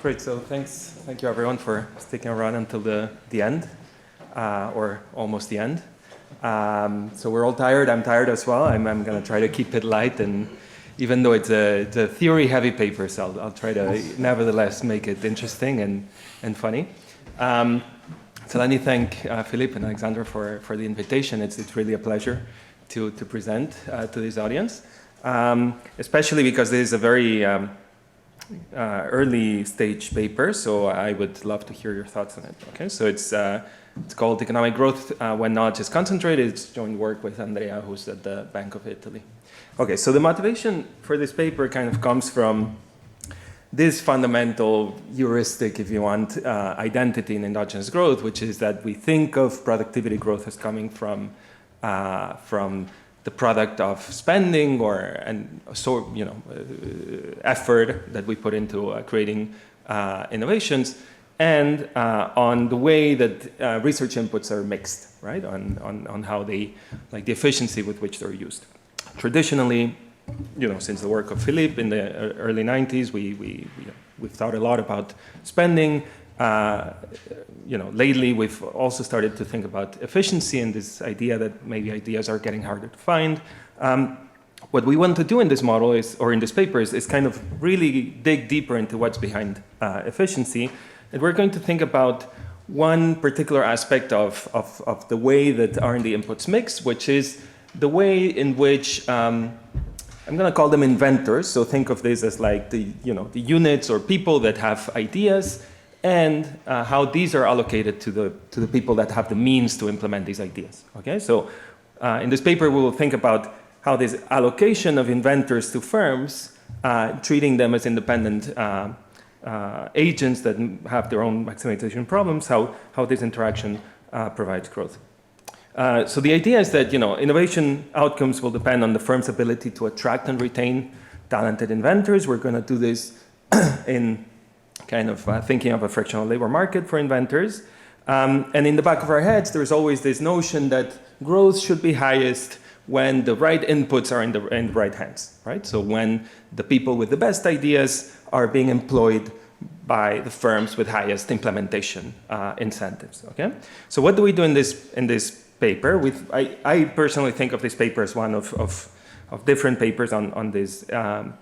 Great, so thank you everyone for sticking around until the end, or almost the end. So we're all tired, I'm tired as well. I'm going to try to keep it light, and even though it's a theory-heavy paper, so I'll try to nevertheless make it interesting and funny. So let me thank Philippe and Alexandra for the invitation. It's really a pleasure to present to this audience, especially because this is a very early stage paper, so I would love to hear your thoughts on it. Okay, so it's called Economic Growth When Knowledge is Concentrated. It's joint work with Andrea, who's at the Bank of Italy. Okay, so the motivation for this paper kind of comes from this fundamental heuristic, if you want, identity in endogenous growth, which is that we think of productivity growth as coming from the product of spending effort that we put into creating innovations, and on the way that research inputs are mixed, right? On how they, like the efficiency with which they're used. Traditionally, since the work of Philippe in the early 90s, we've thought a lot about spending. Lately we've also started to think about efficiency and this idea that maybe ideas are getting harder to find. What we want to do in this model in this paper is kind of really dig deeper into what's behind efficiency. And we're going to think about one particular aspect of the way that R&D inputs mix, which is the way in which I'm going to call them inventors. So think of this as like the units or people that have ideas, and how these are allocated to the people that have the means to implement these ideas. Okay, so in this paper we will think about how this allocation of inventors to firms, treating them as independent agents that have their own maximization problems, how this interaction provides growth. So the idea is that innovation outcomes will depend on the firm's ability to attract and retain talented inventors. We're going to do this in kind of thinking of a frictional labor market for inventors. And in the back of our heads, there's always this notion that growth should be highest when the right inputs are in the right hands, right? So when the people with the best ideas are being employed by the firms with highest implementation incentives, okay? So what do we do in this paper? I personally think of this paper as one of different papers on this, on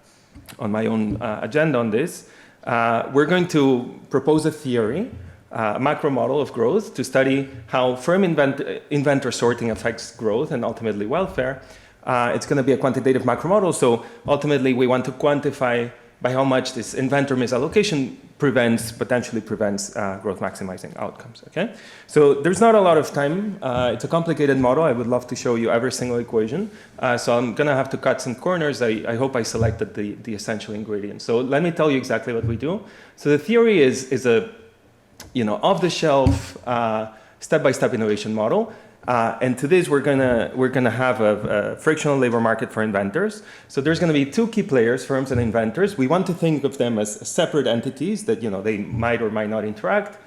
my own agenda on this. We're going to propose a theory, a macro model of growth to study how firm inventor sorting affects growth and ultimately welfare. It's going to be a quantitative macro model, so ultimately we want to quantify by how much this inventor misallocation potentially prevents growth maximizing outcomes, okay? So there's not a lot of time. It's a complicated model. I would love to show you every single equation. So I'm gonna have to cut some corners. I hope I selected the essential ingredients. So let me tell you exactly what we do. So the theory is a, off-the-shelf, step-by-step innovation model. And to this, we're gonna have a frictional labor market for inventors. So there's gonna be two key players, firms and inventors. We want to think of them as separate entities that they might or might not interact.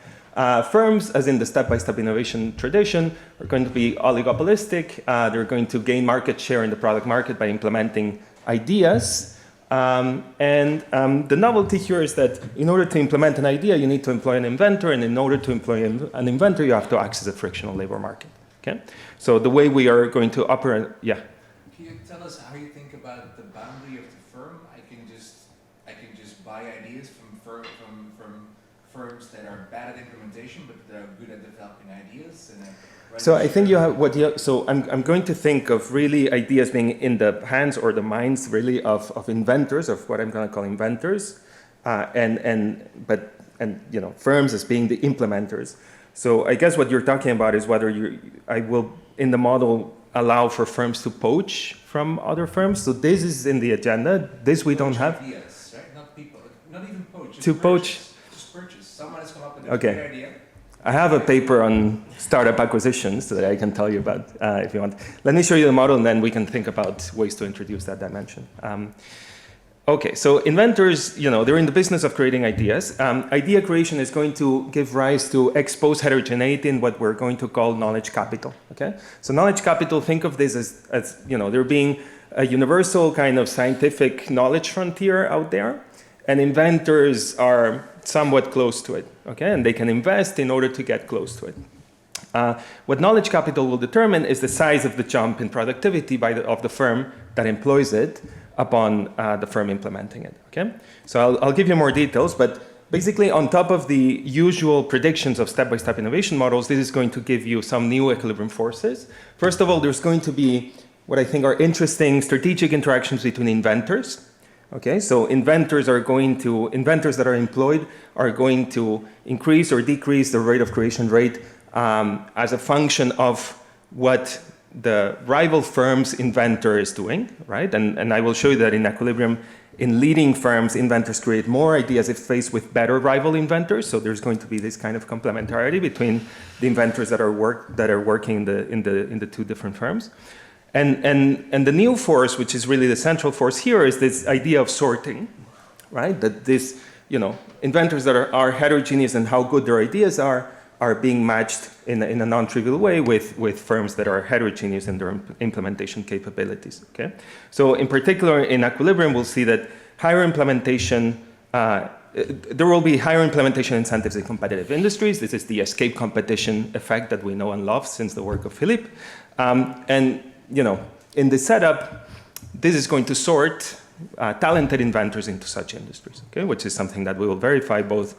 Firms, as in the step-by-step innovation tradition, are going to be oligopolistic. They're going to gain market share in the product market by implementing ideas. The novelty here is that in order to implement an idea, you need to employ an inventor, and in order to employ an inventor, you have to access a frictional labor market. Okay, so the way we are going to operate, yeah. Can you tell us how you think about the boundary of the firm? I can just buy ideas from firms that are bad at implementation, but they're good at developing ideas. So I think you have so I'm going to think of really ideas being in the hands or the minds really of inventors, of what I'm going to call inventors, and firms as being the implementers. So I guess what you're talking about is whether I will, in the model, allow for firms to poach from other firms. So this is in the agenda. This we don't have. Ideas, right? Not people. Not even poach. To poach. Just purchase. Someone has come up with a great idea. I have a paper on startup acquisitions that I can tell you about if you want. Let me show you the model, and then we can think about ways to introduce that dimension. Okay, so inventors, they're in the business of creating ideas. Idea creation is going to give rise to expose heterogeneity in what we're going to call knowledge capital, okay? So knowledge capital, think of this as there being a universal kind of scientific knowledge frontier out there, and inventors are somewhat close to it, okay? And they can invest in order to get close to it. What knowledge capital will determine is the size of the jump in productivity of the firm that employs it upon the firm implementing it, okay? So I'll give you more details, but basically on top of the usual predictions of step-by-step innovation models, this is going to give you some new equilibrium forces. First of all, there's going to be what I think are interesting strategic interactions between inventors, okay? So inventors that are employed are going to increase or decrease the rate of creation rate as a function of what the rival firm's inventor is doing, right? And I will show you that in equilibrium, in leading firms, inventors create more ideas if faced with better rival inventors. So there's going to be this kind of complementarity between the inventors that are working in the two different firms. And the new force, which is really the central force here, is this idea of sorting, right? That this, inventors that are heterogeneous in how good their ideas are being matched in a non-trivial way with firms that are heterogeneous in their implementation capabilities, okay? So in particular, in equilibrium, we'll see that higher implementation, there will be higher implementation incentives in competitive industries. This is the escape competition effect that we know and love since the work of Philippe. And, in the setup, this is going to sort talented inventors into such industries, okay? Which is something that we will verify both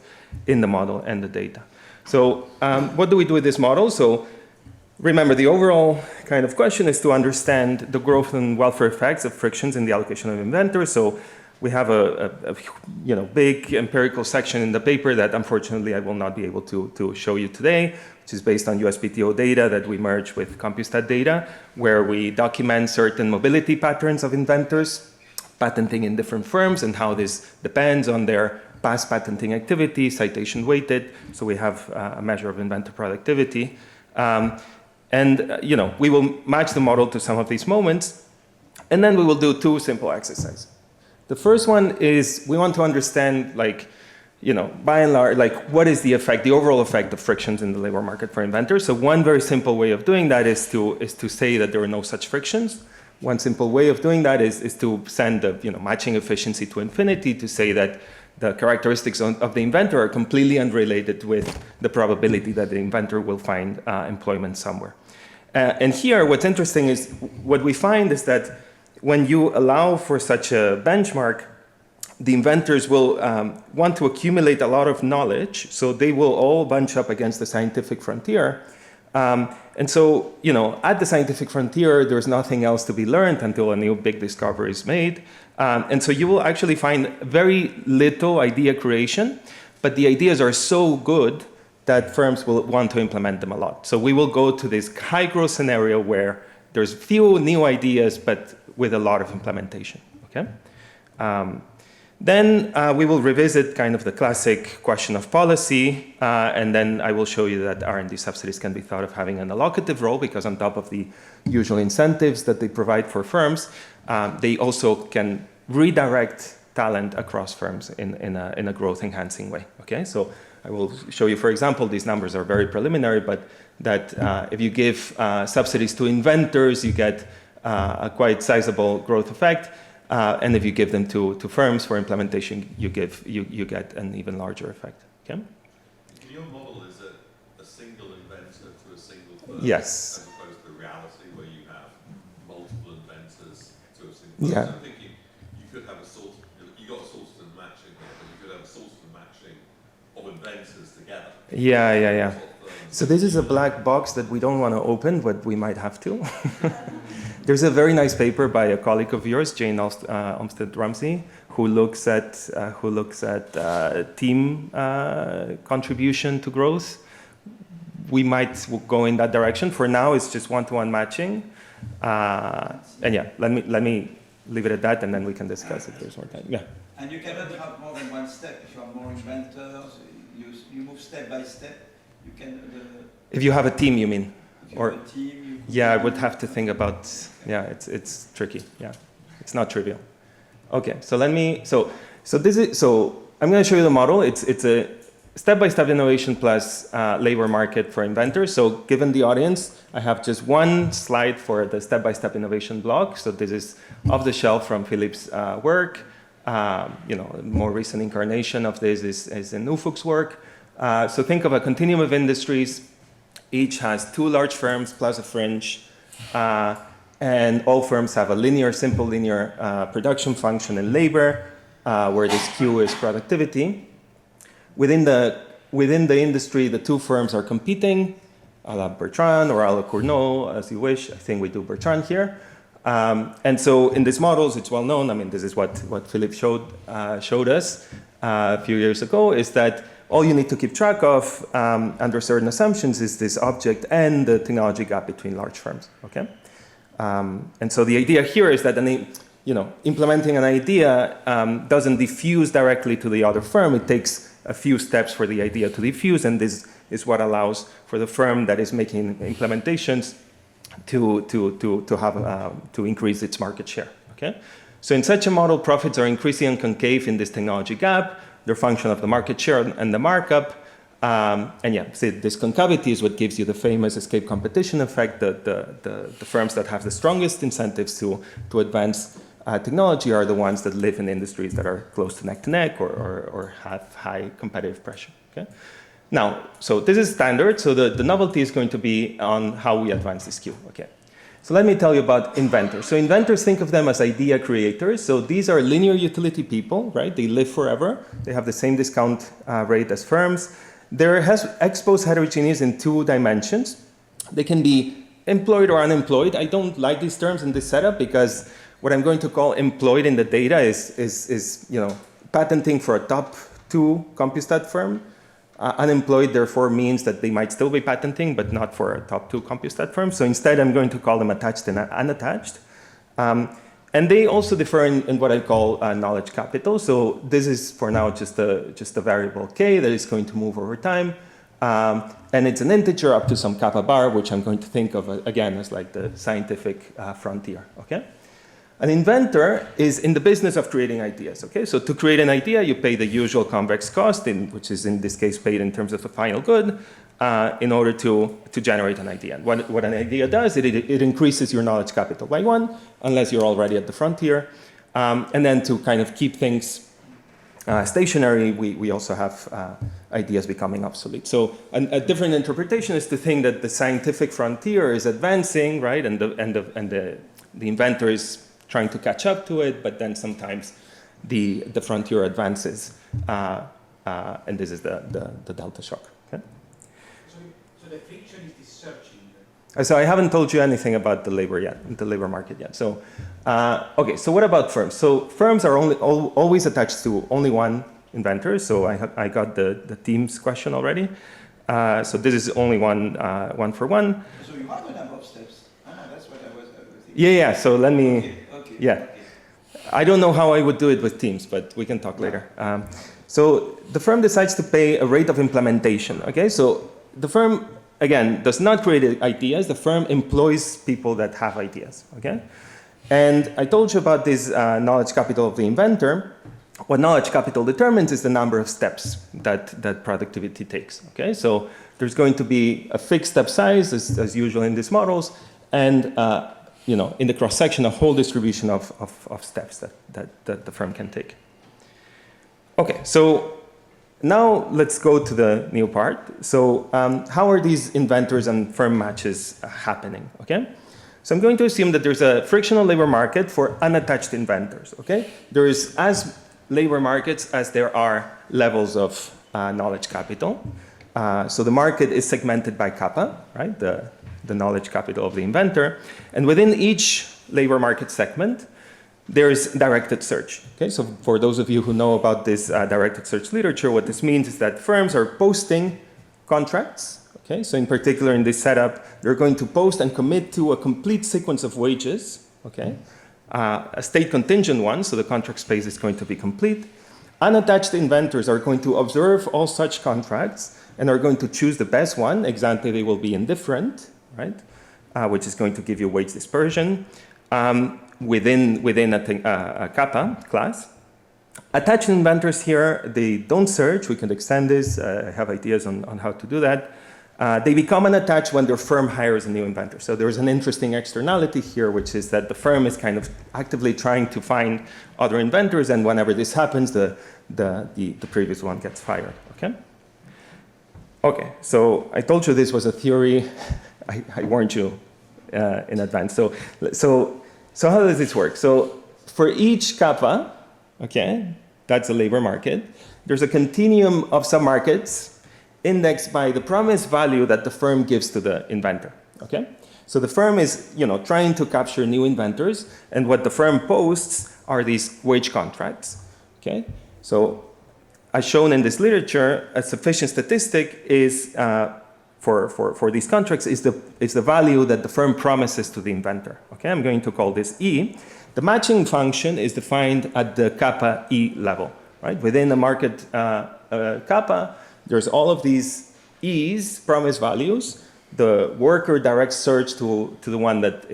in the model and the data. So what do we do with this model? So remember, the overall kind of question is to understand the growth and welfare effects of frictions in the allocation of inventors. So we have a big empirical section in the paper that unfortunately I will not be able to show you today, which is based on USPTO data that we merged with Compustat data, where we document certain mobility patterns of inventors patenting in different firms and how this depends on their past patenting activity, citation weighted, so we have a measure of inventor productivity. We will match the model to some of these moments, and then we will do two simple exercises. The first one is we want to understand, by and large, what is the effect, the overall effect of frictions in the labor market for inventors. So one very simple way of doing that is to say that there are no such frictions. One simple way of doing that is to send the matching efficiency to infinity, to say that the characteristics of the inventor are completely unrelated with the probability that the inventor will find employment somewhere. And here, what's interesting is what we find is that when you allow for such a benchmark, the inventors will want to accumulate a lot of knowledge, so they will all bunch up against the scientific frontier. And so, at the scientific frontier, there's nothing else to be learned until a new big discovery is made. And so you will actually find very little idea creation, but the ideas are so good that firms will want to implement them a lot. So we will go to this high growth scenario where there's few new ideas, but with a lot of implementation, okay? Then we will revisit kind of the classic question of policy, and then I will show you that R&D subsidies can be thought of having an allocative role, because on top of the usual incentives that they provide for firms, they also can redirect talent across firms in a growth-enhancing way, okay? So I will show you, for example, these numbers are very preliminary, but that if you give subsidies to inventors, you get a quite sizable growth effect. And if you give them to firms for implementation, you get an even larger effect. Okay? Your model is a single inventor to a single firm, yes, as opposed to reality where you have multiple inventors to a single firm. Yeah. So I'm thinking you could have you got a Salston matching here, but you could have a Salston matching of inventors together. Yeah. So this is a black box that we don't want to open, but we might have to. There's a very nice paper by a colleague of yours, Jane Olmsted-Ramsey, who looks at team contribution to growth. We might go in that direction. For now, it's just one-to-one matching. And yeah, let me leave it at that, and then we can discuss if there's more time. Yeah. And you cannot have more than one step. If you have more inventors, you move step by step. You can. If you have a team, you mean? If you Or have a team, you yeah, I would have to think about. Yeah, it's tricky. Yeah, it's not trivial. Okay, so let me. So I'm going to show you the model. It's a step-by-step innovation plus labor market for inventors. So given the audience, I have just one slide for the step-by-step innovation block. So this is off the shelf from Philippe's work. You know, a more recent incarnation of this is in Ufuk's work. So think of a continuum of industries. Each has two large firms plus a fringe. And all firms have a simple linear production function in labor, where the skew is productivity. Within the industry, the two firms are competing, a la Bertrand or a la Cournot, as you wish. I think we do Bertrand here. And so in these models, it's well known. I mean, this is what Philippe showed us a few years ago, is that all you need to keep track of under certain assumptions is this object and the technology gap between large firms. Okay. And so the idea here is that implementing an idea doesn't diffuse directly to the other firm. It takes a few steps for the idea to diffuse, and this is what allows for the firm that is making implementations to increase its market share. Okay, so in such a model, profits are increasing concave in this technology gap. They're a function of the market share and the markup. And yeah, see, this concavity is what gives you the famous escape competition effect. The firms that have the strongest incentives to advance technology are the ones that live in industries that are close to neck or have high competitive pressure. Okay? Now, so this is standard. So the novelty is going to be on how we advance this queue. Okay. So let me tell you about inventors. So inventors, think of them as idea creators. So these are linear utility people, right? They live forever. They have the same discount rate as firms. They're exposed heterogeneous in two dimensions. They can be employed or unemployed. I don't like these terms in this setup because what I'm going to call employed in the data is patenting for a top 2 CompuStat firm. Unemployed, therefore, means that they might still be patenting, but not for a top 2 CompuStat firm. So instead, I'm going to call them attached and unattached. And they also differ in what I call knowledge capital. So this is, for now, just a variable k that is going to move over time. And it's an integer up to some kappa bar, which I'm going to think of, again, as like the scientific frontier. Okay? An inventor is in the business of creating ideas. Okay? So to create an idea, you pay the usual convex cost, which is in this case paid in terms of the final good, in order to generate an idea. And what an idea does, it increases your knowledge capital by 1, unless you're already at the frontier. And then to kind of keep things stationary, we also have ideas becoming obsolete. So a different interpretation is to think that the scientific frontier is advancing, right? And the inventor is trying to catch up to it, but then sometimes the frontier advances, and this is the delta shock. Okay? So the friction is the searching. So I haven't told you anything about the labor market yet. So, okay, so what about firms? So firms are always attached to only one inventor. So I got the team's question already. So this is only one for one. So you have a number of steps. No, that's what I was thinking. Yeah, so let me, Okay. yeah. Okay. I don't know how I would do it with teams, but we can talk later. So the firm decides to pay a rate of implementation, okay? So the firm, again, does not create ideas. The firm employs people that have ideas, okay? And I told you about this knowledge capital of the inventor. What knowledge capital determines is the number of steps that productivity takes, okay? So there's going to be a fixed step size, as usual in these models, and in the cross-section, a whole distribution of steps that the firm can take. Okay, so now let's go to the new part. So how are these inventors and firm matches happening, okay? So I'm going to assume that there's a frictional labor market for unattached inventors, okay? There is as labor markets as there are levels of knowledge capital. So the market is segmented by kappa, right? The knowledge capital of the inventor. And within each labor market segment, there's directed search. Okay, so for those of you who know about this directed search literature, what this means is that firms are posting contracts. Okay, so in particular in this setup, they're going to post and commit to a complete sequence of wages. Okay, a state contingent one, so the contract space is going to be complete. Unattached inventors are going to observe all such contracts and are going to choose the best one. Ex-ante, they will be indifferent, right? Which is going to give you weight dispersion within a kappa class. Attached inventors here, they don't search. We can extend this. I have ideas on how to do that. They become unattached when their firm hires a new inventor. So there's an interesting externality here, which is that the firm is kind of actively trying to find other inventors, and whenever this happens, the previous one gets fired, okay? Okay, so I told you this was a theory. I warned you in advance. So how does this work? So for each kappa, okay, that's the labor market, there's a continuum of submarkets indexed by the promised value that the firm gives to the inventor, okay? So the firm is, trying to capture new inventors, and what the firm posts are these wage contracts, okay? So as shown in this literature, a sufficient statistic is, for these contracts, is the value that the firm promises to the inventor, okay? I'm going to call this E. The matching function is defined at the kappa E level, right? Within the market kappa, there's all of these E's, promise values. The worker directs search to the one that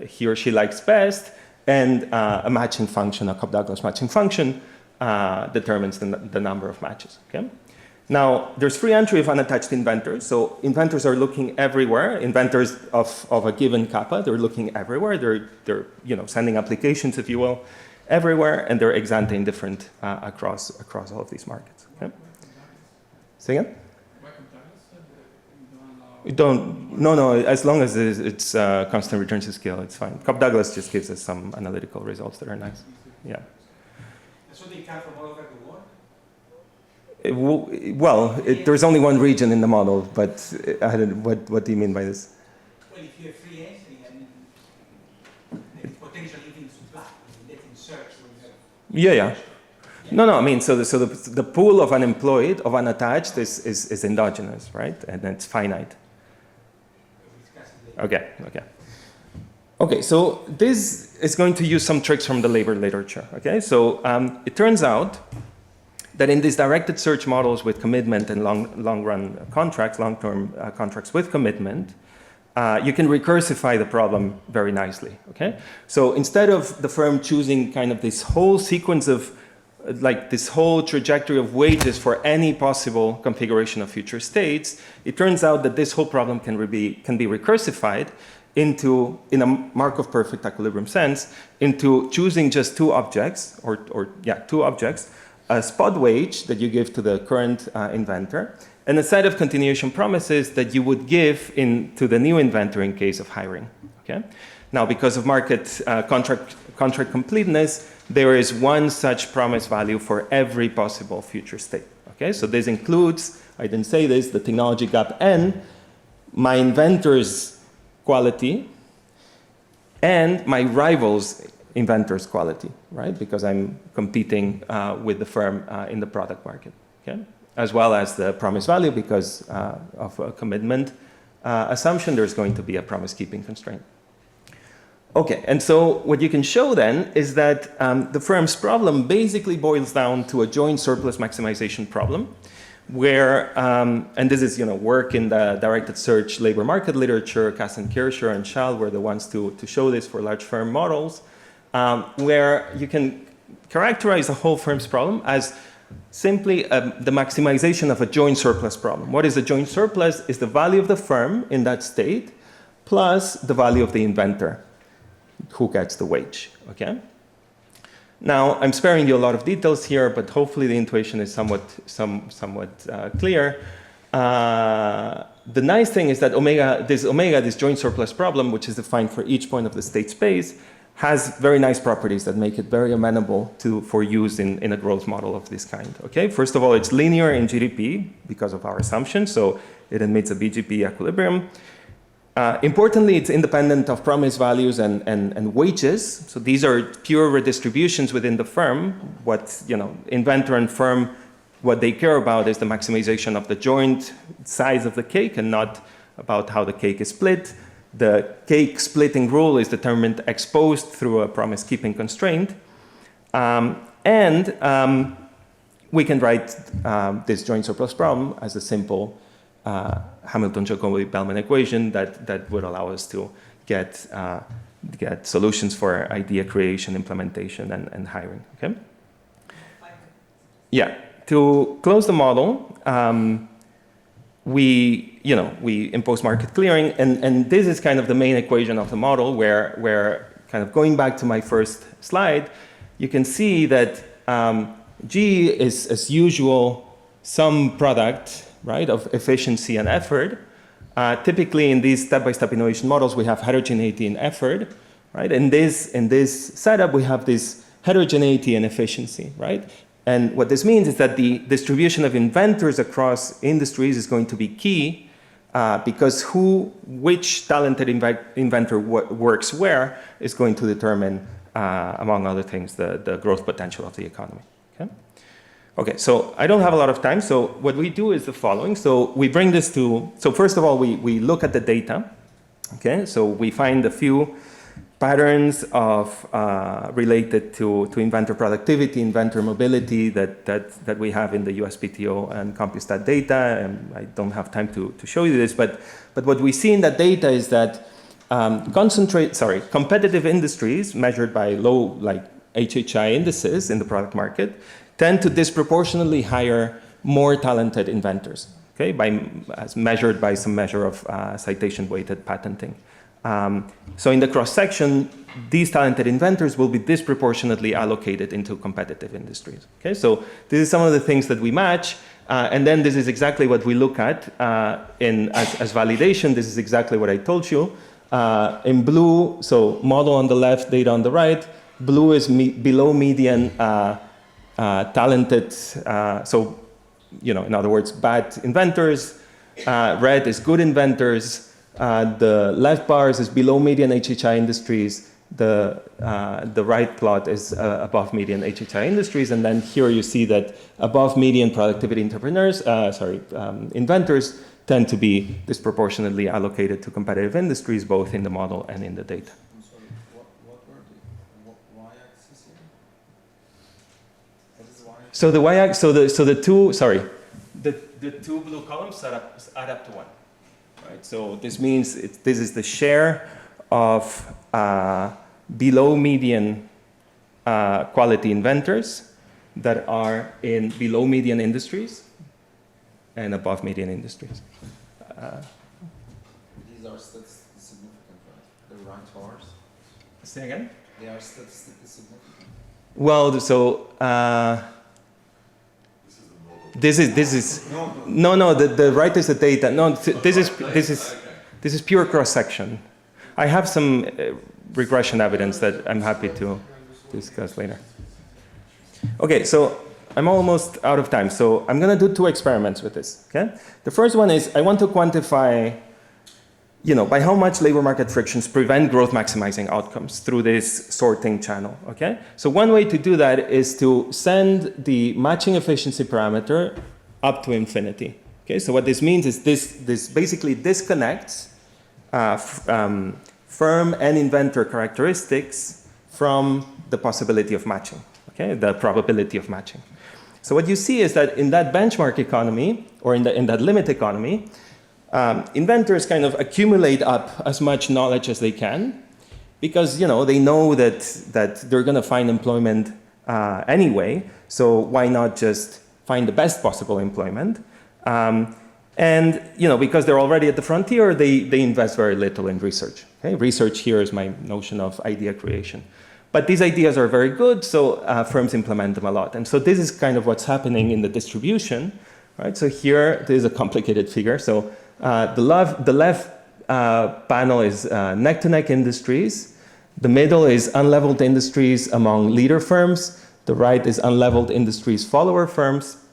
he or she likes best, and a matching function, a Cobb-Douglas matching function, determines the number of matches, okay? Now, there's free entry of unattached inventors. So inventors are looking everywhere. Inventors of a given kappa, they're looking everywhere. They're sending applications, if you will, everywhere, and they're ex-ante indifferent across all of these markets, okay? Say again? No, as long as it's constant return to scale, it's fine. Cobb-Douglas just gives us some analytical results that are nice. Yeah. So they come from all over the world? There's only one region in the model, but what do you mean by this? Well, if you have free entry, and potentially even supply, let in search. Yeah. No, I mean, so the pool of unemployed, of unattached, is endogenous, right? And it's finite. Okay, so this is going to use some tricks from the labor literature, okay? So it turns out that in these directed search models with commitment and long-run contracts, long-term contracts with commitment, you can recursify the problem very nicely, okay? So instead of the firm choosing kind of this whole sequence of this whole trajectory of wages for any possible configuration of future states, it turns out that this whole problem can be recursified into, in a Markov perfect equilibrium sense, into choosing just two objects, a spot wage that you give to the current inventor, and a set of continuation promises that you would give to the new inventor in case of hiring, okay? Now, because of market contract completeness, there is one such promise value for every possible future state, okay? So this includes, I didn't say this, the technology gap N, my inventor's quality, and my rival's inventor's quality, right? Because I'm competing with the firm in the product market, okay? As well as the promise value, because of a commitment assumption, there's going to be a promise-keeping constraint. Okay, and so what you can show then is that the firm's problem basically boils down to a joint surplus maximization problem, where, and this is work in the directed search labor market literature. Kasten-Kircher and Schall were the ones to show this for large firm models, where you can characterize the whole firm's problem as simply the maximization of a joint surplus problem. What is a joint surplus? Is the value of the firm in that state plus the value of the inventor who gets the wage, okay? Now, I'm sparing you a lot of details here, but hopefully the intuition is somewhat clear. The nice thing is that this joint surplus problem, which is defined for each point of the state space, has very nice properties that make it very amenable for use in a growth model of this kind, okay? First of all, it's linear in GDP because of our assumption, so it admits a BGP equilibrium. Importantly, it's independent of promise values and wages. So these are pure redistributions within the firm. What, inventor and firm, what they care about is the maximization of the joint size of the cake and not about how the cake is split. The cake splitting rule is determined ex post through a promise-keeping constraint. We can write this joint surplus problem as a simple Hamilton-Jacobi-Bellman equation that would allow us to get solutions for idea creation, implementation, and hiring. Okay. Yeah. To close the model, we impose market clearing, and this is kind of the main equation of the model, where kind of going back to my first slide, you can see that G is, as usual, some product, right, of efficiency and effort. Typically, in these step-by-step innovation models, we have heterogeneity and effort, right? In this setup, we have this heterogeneity and efficiency, right? And what this means is that the distribution of inventors across industries is going to be key, because which talented inventor works where is going to determine, among other things, the growth potential of the economy. Okay, so I don't have a lot of time, so what we do is the following. So we bring this to, so first of all, we look at the data, okay? So we find a few patterns of related to inventor productivity, inventor mobility that we have in the USPTO and CompuStat data, and I don't have time to show you this, but what we see in that data is that competitive industries measured by low, like HHI indices in the product market, tend to disproportionately hire more talented inventors, okay, as measured by some measure of citation-weighted patenting. So in the cross-section, these talented inventors will be disproportionately allocated into competitive industries. Okay, so this is some of the things that we match, and then this is exactly what we look at as validation. This is exactly what I told you. In blue, so model on the left, data on the right. Blue is below median talented, so, in other words, bad inventors. Red is good inventors. The left bars is below median HHI industries. The right plot is above median HHI industries. And then here you see that above median productivity inventors tend to be disproportionately allocated to competitive industries, both in the model and in the data. I'm sorry, what were the y-axis here? What is the y-axis? So the the two blue columns add up to 1. Right, so this means this is the share of below median quality inventors that are in below median industries and above median industries. These are statistically significant, right? The right bars? Say again? They are statistically significant. Well, so this is no. The right is the data. No, this is pure cross section. I have some regression evidence that I'm happy to discuss later. Okay, so I'm almost out of time. So I'm going to do 2 experiments with this. Okay, the first one is I want to quantify, by how much labor market frictions prevent growth maximizing outcomes through this sorting channel. Okay, so one way to do that is to send the matching efficiency parameter up to infinity. Okay, so what this means is this basically disconnects firm and inventor characteristics from the possibility of matching. Okay, the probability of matching. So what you see is that in that benchmark economy, or in that limit economy, inventors kind of accumulate up as much knowledge as they can, because they know that they're going to find employment anyway. So why not just find the best possible employment? And because they're already at the frontier, they invest very little in research. Okay? Research here is my notion of idea creation. But these ideas are very good, so firms implement them a lot. And so this is kind of what's happening in the distribution. Right? So here, this is a complicated figure. So the left panel is neck-to-neck industries. The middle is unleveled industries among leader firms. The right is unleveled industries follower firms.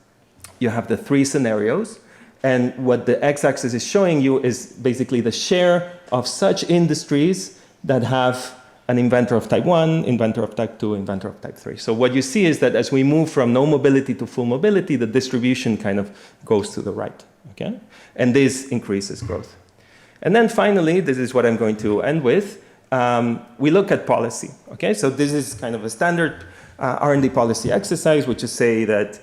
You have the 3 scenarios. And what the x-axis is showing you is basically the share of such industries that have an inventor of type 1, inventor of type 2, inventor of type 3. So what you see is that as we move from no mobility to full mobility, the distribution kind of goes to the right. Okay? And this increases growth. And then finally, this is what I'm going to end with. We look at policy. Okay? So this is kind of a standard R&D policy exercise, which is say that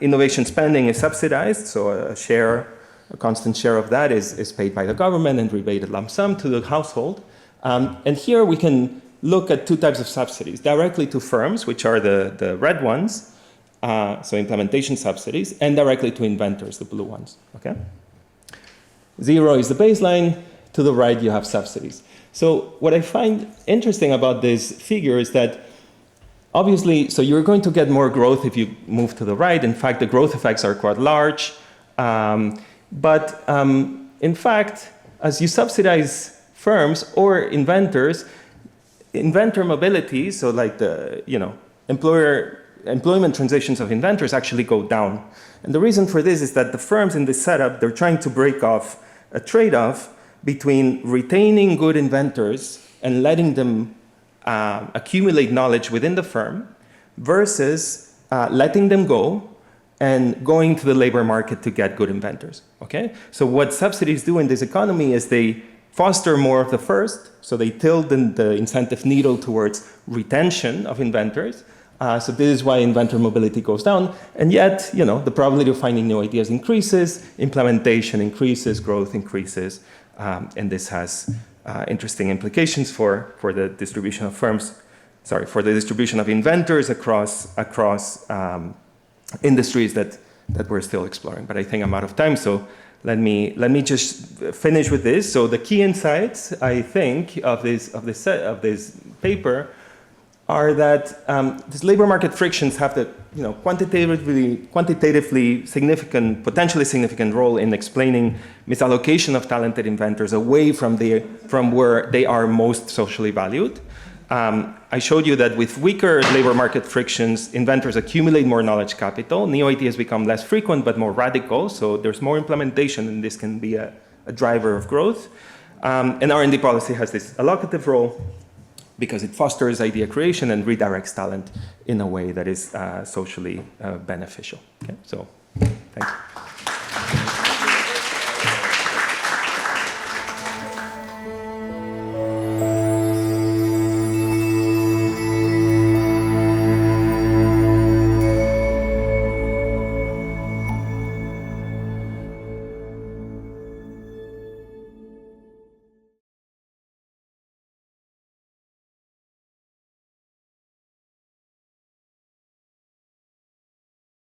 innovation spending is subsidized, so a constant share of that is paid by the government and rebated lump sum to the household. And here we can look at two types of subsidies: directly to firms, which are the red ones, so implementation subsidies, and directly to inventors, the blue ones. Okay? 0 is the baseline. To the right, you have subsidies. So what I find interesting about this figure is that obviously, so you're going to get more growth if you move to the right. In fact, the growth effects are quite large. But in fact, as you subsidize firms or inventors, inventor mobility, so like the employment transitions of inventors actually go down. And the reason for this is that the firms in this setup, they're trying to break off a trade-off between retaining good inventors and letting them accumulate knowledge within the firm versus letting them go and going to the labor market to get good inventors. Okay? So what subsidies do in this economy is they foster more of the first, so they tilt the incentive needle towards retention of inventors. So this is why inventor mobility goes down, and yet, the probability of finding new ideas increases, implementation increases, growth increases, and this has interesting implications for the distribution of for the distribution of inventors across industries that we're still exploring. But I think I'm out of time, so let me just finish with this. So the key insights, I think, of this paper are that these labor market frictions have the quantitatively significant, potentially significant role in explaining misallocation of talented inventors away from where they are most socially valued. I showed you that with weaker labor market frictions, inventors accumulate more knowledge capital. New ideas become less frequent but more radical, so there's more implementation, and this can be a driver of growth. And R&D policy has this allocative role because it fosters idea creation and redirects talent in a way that is socially beneficial. Okay, so thank you.